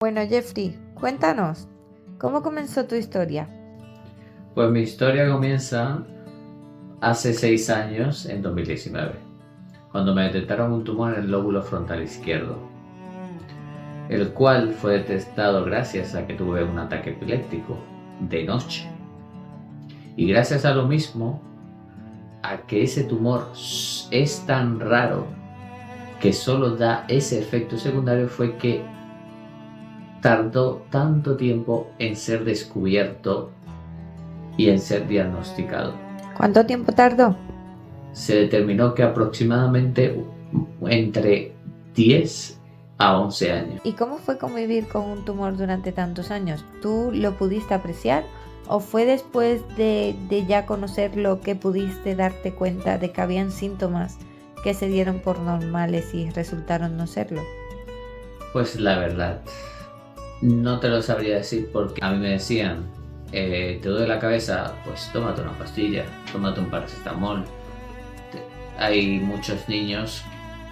Bueno, Jeffrey, cuéntanos, ¿cómo comenzó tu historia? Pues mi historia comienza hace 6 años, en 2019, cuando me detectaron un tumor en el lóbulo frontal izquierdo, el cual fue detectado gracias a que tuve un ataque epiléptico de noche. Y gracias a lo mismo, a que ese tumor es tan raro que solo da ese efecto secundario, fue que tardó tanto tiempo en ser descubierto y en ser diagnosticado. ¿Cuánto tiempo tardó? Se determinó que aproximadamente entre 10 a 11 años. ¿Y cómo fue convivir con un tumor durante tantos años? ¿Tú lo pudiste apreciar o fue después de ya conocerlo que pudiste darte cuenta de que habían síntomas que se dieron por normales y resultaron no serlo? Pues la verdad, no te lo sabría decir, porque a mí me decían, te duele la cabeza, pues tómate una pastilla, tómate un paracetamol. Hay muchos niños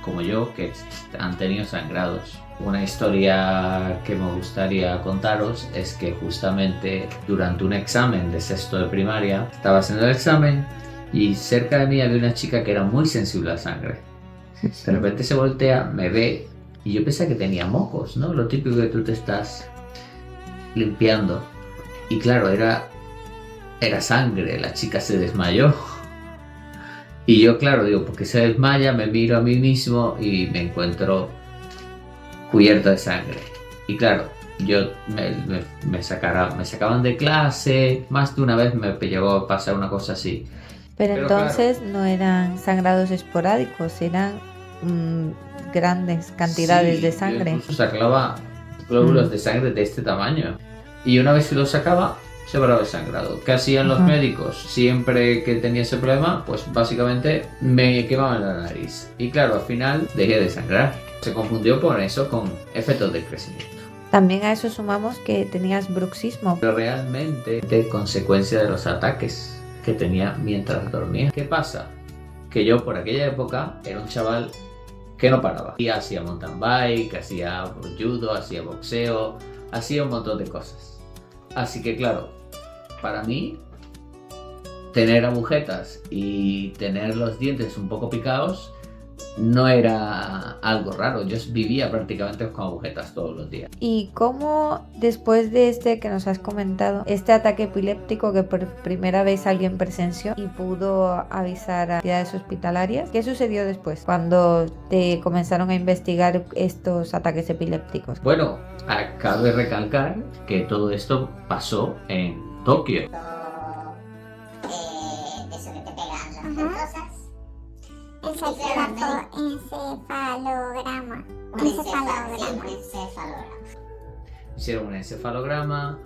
como yo que han tenido sangrados. Una historia que me gustaría contaros es que justamente durante un examen de sexto de primaria estaba haciendo el examen y cerca de mí había una chica que era muy sensible a la sangre. De repente se voltea, me ve y yo pensé que tenía mocos, ¿no? Lo típico que tú te estás limpiando. Y claro, era sangre, la chica se desmayó. Y yo, claro, digo, porque se desmaya, me miro a mí mismo y me encuentro cubierto de sangre. Y claro, yo me sacaban de clase, más de una vez me llegó a pasar una cosa así. Pero Pero entonces no eran sangrados esporádicos, eran grandes cantidades sí, de yo sangre. incluso sacaba glóbulos de sangre de este tamaño. Y una vez que los sacaba, se paraba el sangrado. ¿Qué hacían los médicos? Siempre que tenía ese problema, pues básicamente me quemaban la nariz. Y claro, al final dejé de sangrar. Se confundió por eso con efectos del crecimiento. También a eso sumamos que tenías bruxismo. Pero realmente de consecuencia de los ataques que tenía mientras dormía. ¿Qué pasa? Que yo por aquella época era un chaval que no paraba. Y hacía mountain bike, hacía judo, hacía boxeo, hacía un montón de cosas. Así que claro, para mí, tener agujetas y tener los dientes un poco picados no era algo raro. Yo vivía prácticamente con agujetas todos los días. ¿Y cómo después de este que nos has comentado, este ataque epiléptico que por primera vez alguien presenció y pudo avisar a entidades hospitalarias, qué sucedió después cuando te comenzaron a investigar estos ataques epilépticos? Bueno, acabo de recalcar que todo esto pasó en Tokio. De eso que te pegan las cosas. Encefalograma. Un encefalograma. Hicieron un encefalograma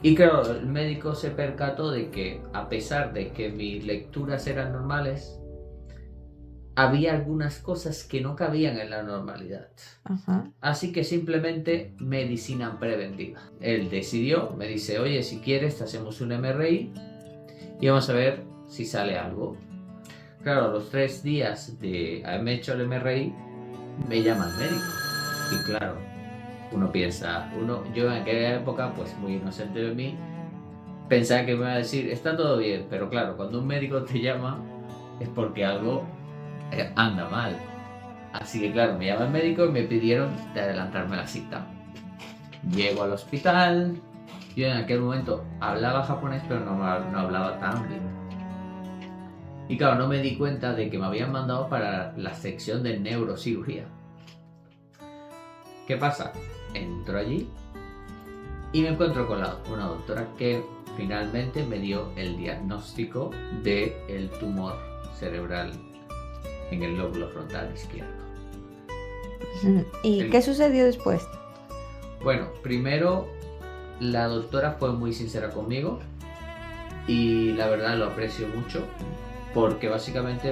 y claro, el médico se percató de que a pesar de que mis lecturas eran normales, había algunas cosas que no cabían en la normalidad. Así que simplemente medicina preventiva. Él decidió, me dice, oye, si quieres te hacemos un MRI y vamos a ver si sale algo. Claro, a los 3 días de haberme hecho el MRI, me llama el médico. Y claro, uno piensa, yo en aquella época, pues muy inocente de mí, pensaba que me iba a decir, está todo bien. Pero claro, cuando un médico te llama, es porque algo anda mal. Así que claro, me llama el médico y me pidieron de adelantarme la cita. Llego al hospital. Yo en aquel momento hablaba japonés, pero no hablaba tan bien. Y claro, no me di cuenta de que me habían mandado para la sección de neurocirugía. ¿Qué pasa? Entro allí y me encuentro con una doctora que finalmente me dio el diagnóstico del tumor cerebral en el lóbulo frontal izquierdo. ¿Y qué sucedió después? Bueno, primero la doctora fue muy sincera conmigo y la verdad lo aprecio mucho, porque básicamente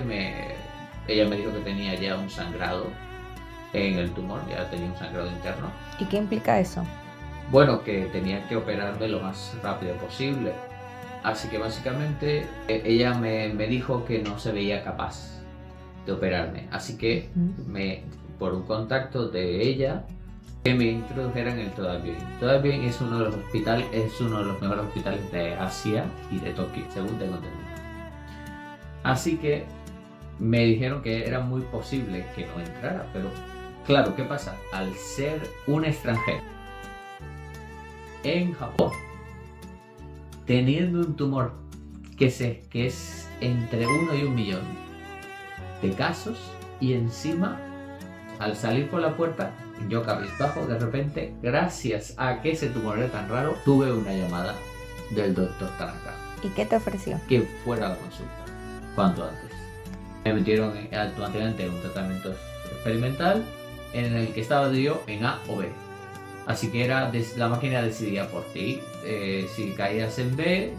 ella me dijo que tenía ya un sangrado en el tumor, ya tenía un sangrado interno. ¿Y qué implica eso? Bueno, que tenía que operarme lo más rápido posible. Así que básicamente ella me dijo que no se veía capaz de operarme. Así que por un contacto de ella que me introdujeran el Todas Bien. Todas Bien es uno de los mejores hospitales de Asia y de Tokio, según tengo entendido. Así que me dijeron que era muy posible que no entrara, pero claro, ¿qué pasa? Al ser un extranjero en Japón, teniendo un tumor que es entre 1 y 1 millón de casos, y encima, al salir por la puerta, yo cabizbajo, de repente, gracias a que ese tumor era tan raro, tuve una llamada del doctor Tanaka. ¿Y qué te ofreció? Que fuera a la consulta, cuanto antes. Me metieron automáticamente en un tratamiento experimental en el que estaba yo en A o B. Así que la máquina decidía por ti. Si caías en B,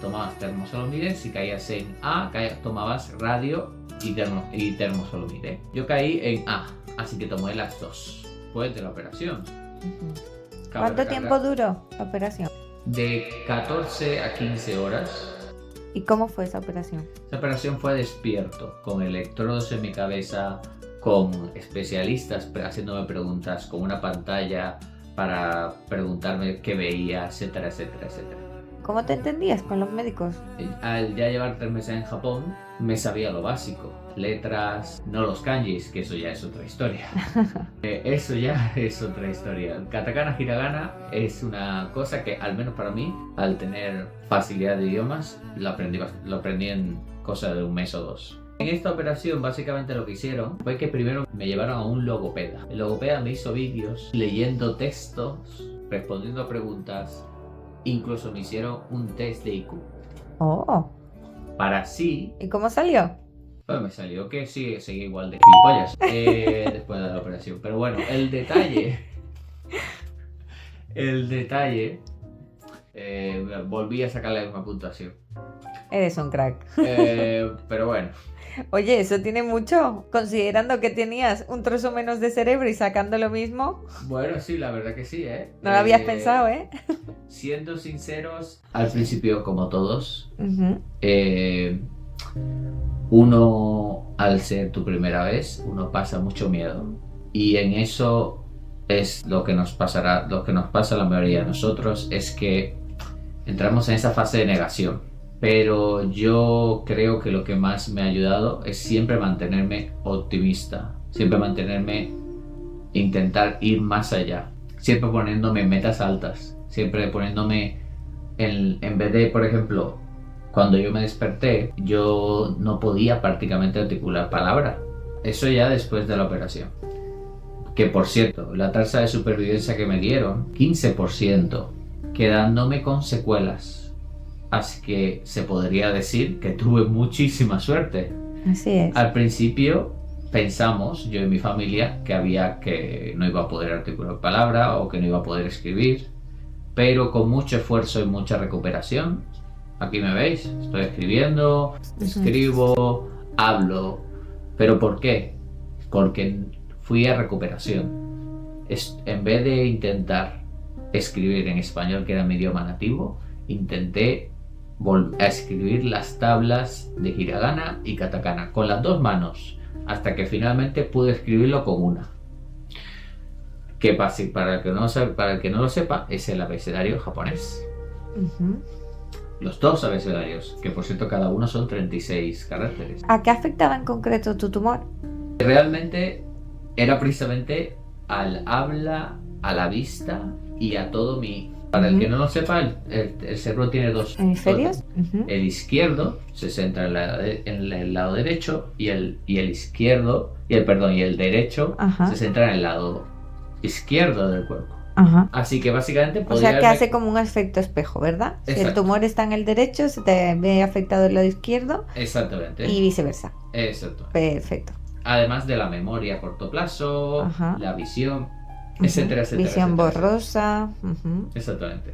tomabas termosolomide. Si caías en A, tomabas radio y termosolomide. Yo caí en A, así que tomé las dos. Después de la operación. ¿Cuánto tiempo duró la operación? De 14 a 15 horas. ¿Y cómo fue esa operación? Esa operación fue despierto, con electrodos en mi cabeza, con especialistas haciéndome preguntas, con una pantalla para preguntarme qué veía, etcétera, etcétera, etcétera. ¿Cómo te entendías con los médicos? Al ya llevar 3 meses en Japón, me sabía lo básico. Letras, no los kanjis, que eso ya es otra historia. Eso ya es otra historia. Katakana, hiragana es una cosa que, al menos para mí, al tener facilidad de idiomas, lo aprendí en cosa de 1 mes o 2. En esta operación, básicamente lo que hicieron fue que primero me llevaron a un logopeda. El logopeda me hizo vídeos leyendo textos, respondiendo a preguntas, incluso me hicieron un test de IQ. Oh. Para así... ¿Y cómo salió? Pues me salió que sí, seguía igual de gilipollas después de la operación. Pero bueno, el detalle... volví a sacar la misma puntuación. Eres un crack. Pero bueno. Oye, eso tiene mucho, considerando que tenías un trozo menos de cerebro y sacando lo mismo. Bueno, sí, la verdad que sí, No lo habías pensado, ¿eh? Siendo sinceros, al principio, como todos, uno, al ser tu primera vez, uno pasa mucho miedo. Y en eso es lo que nos pasa a la mayoría de nosotros, es que entramos en esa fase de negación. Pero yo creo que lo que más me ha ayudado es siempre mantenerme optimista, siempre intentar ir más allá, siempre poniéndome metas altas, siempre poniéndome en vez de, por ejemplo, cuando yo me desperté, yo no podía prácticamente articular palabra. Eso ya después de la operación. Que por cierto, la tasa de supervivencia que me dieron, 15%, quedándome con secuelas. Así que se podría decir que tuve muchísima suerte. Así es. Al principio pensamos, yo y mi familia, que no iba a poder articular palabra o que no iba a poder escribir, pero con mucho esfuerzo y mucha recuperación, aquí me veis, estoy escribiendo, escribo, hablo. ¿Pero por qué? Porque fui a recuperación. En vez de intentar escribir en español, que era mi idioma nativo, intenté a escribir las tablas de hiragana y katakana con las 2 manos, hasta que finalmente pude escribirlo con una. Que para el que no lo sepa, es el abecedario japonés. Los 2 abecedarios, que por cierto cada uno son 36 caracteres. ¿A qué afectaba en concreto tu tumor? Realmente era precisamente al habla, a la vista y a todo mi... Para el que no lo sepa, el cerebro tiene 2 hemisferios. El izquierdo se centra en el lado derecho y el derecho se centra en el lado izquierdo del cuerpo. Así que básicamente o sea que hace como un efecto espejo, ¿verdad? Exacto. Si el tumor está en el derecho, se te ve afectado el lado izquierdo. Exactamente. Y viceversa. Exacto. Perfecto. Además de la memoria a corto plazo, la visión, etcétera, etcétera. Visión etcétera, borrosa. Exactamente.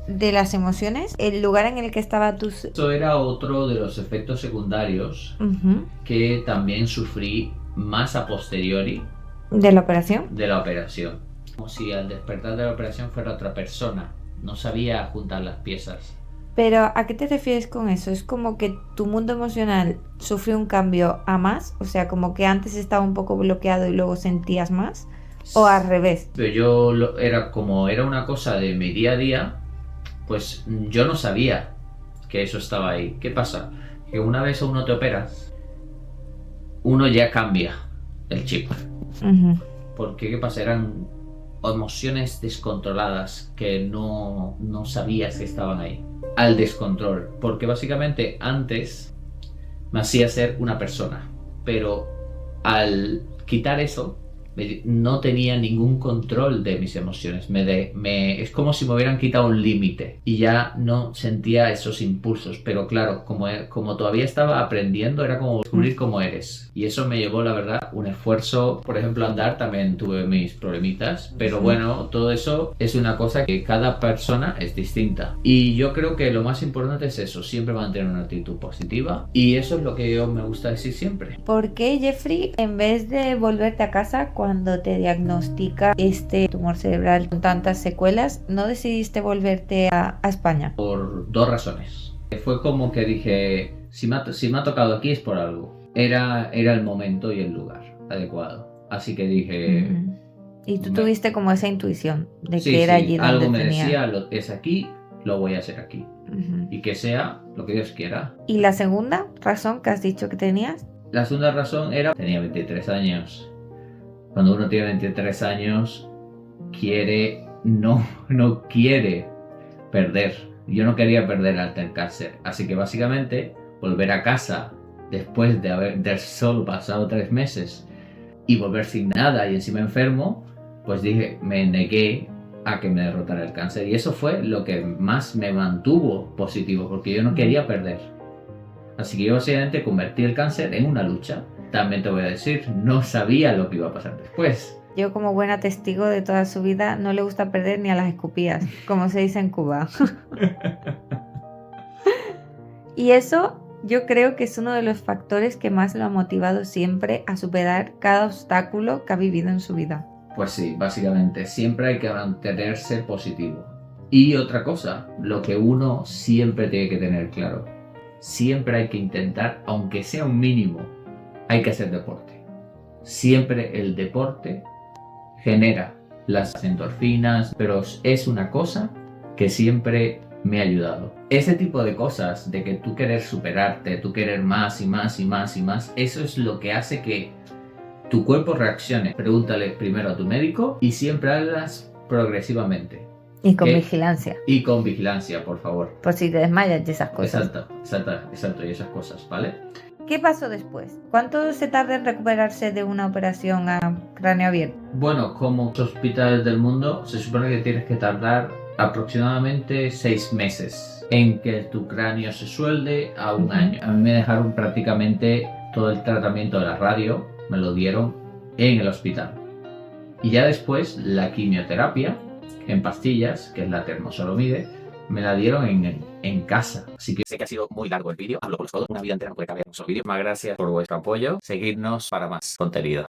De las emociones, el lugar en el que estaba tu... Eso era otro de los efectos secundarios que también sufrí más a posteriori. ¿De la operación? De la operación. Como si al despertar de la operación fuera otra persona. No sabía juntar las piezas. Pero ¿a qué te refieres con eso? ¿Es como que tu mundo emocional sufrió un cambio a más? O sea, como que antes estaba un poco bloqueado y luego sentías más. O al revés. Pero era como era una cosa de mi día a día, pues yo no sabía que eso estaba ahí. ¿Qué pasa? Que una vez uno te operas, uno ya cambia el chip. Ujú. Porque, ¿qué pasa? Eran emociones descontroladas que no sabías que estaban ahí. Al descontrol. Porque básicamente antes me hacía ser una persona. Pero al quitar eso, no tenía ningún control de mis emociones. Es como si me hubieran quitado un límite y ya no sentía esos impulsos. Pero claro, como todavía estaba aprendiendo, era como descubrir cómo eres. Y eso me llevó, la verdad, un esfuerzo. Por ejemplo, andar también tuve mis problemitas. Pero bueno, todo eso es una cosa que cada persona es distinta. Y yo creo que lo más importante es eso, siempre mantener una actitud positiva. Y eso es lo que yo me gusta decir siempre. ¿Por qué, Jeffrey, en vez de volverte a casa cuando te diagnostica este tumor cerebral con tantas secuelas, no decidiste volverte a España? Por dos razones. Fue como que dije, si me ha tocado aquí es por algo. Era el momento y el lugar adecuado. Así que dije... Ujú. Y tú tuviste como esa intuición de sí, que era sí, allí donde algo me tenía... decía, es aquí, lo voy a hacer aquí. Ujú. Y que sea lo que Dios quiera. ¿Y la segunda razón que has dicho que tenías? La segunda razón era, tenía 23 años. Cuando uno tiene 23 años, no quiere perder. Yo no quería perder al tener cáncer. Así que básicamente, volver a casa después de solo pasado 3 meses y volver sin nada y encima enfermo, pues dije, me negué a que me derrotara el cáncer. Y eso fue lo que más me mantuvo positivo, porque yo no quería perder. Así que yo básicamente convertí el cáncer en una lucha. También te voy a decir, no sabía lo que iba a pasar después. Yo, como buena testigo de toda su vida, no le gusta perder ni a las escupidas, como se dice en Cuba. Y eso yo creo que es uno de los factores que más lo ha motivado siempre a superar cada obstáculo que ha vivido en su vida. Pues sí, básicamente, siempre hay que mantenerse positivo. Y otra cosa, lo que uno siempre tiene que tener claro, siempre hay que intentar, aunque sea un mínimo, hay que hacer deporte. Siempre el deporte genera las endorfinas, pero es una cosa que siempre me ha ayudado. Ese tipo de cosas, de que tú querer superarte, tú querer más y más y más y más, eso es lo que hace que tu cuerpo reaccione. Pregúntale primero a tu médico y siempre hazlas progresivamente. Y con vigilancia. Y con vigilancia, por favor. Por si te desmayas y esas cosas. Exacto, y esas cosas, ¿vale? ¿Qué pasó después? ¿Cuánto se tarda en recuperarse de una operación a cráneo abierto? Bueno, como muchos hospitales del mundo, se supone que tienes que tardar aproximadamente 6 meses en que tu cráneo se suelde a un año. A mí me dejaron prácticamente todo el tratamiento de la radio, me lo dieron en el hospital. Y ya después la quimioterapia en pastillas, que es la termosolamide, me la dieron en casa. Así que sé que ha sido muy largo el vídeo, hablo con los codos, una vida entera no puede caber en un solo vídeo. Muchas gracias por vuestro apoyo, seguidnos para más contenido.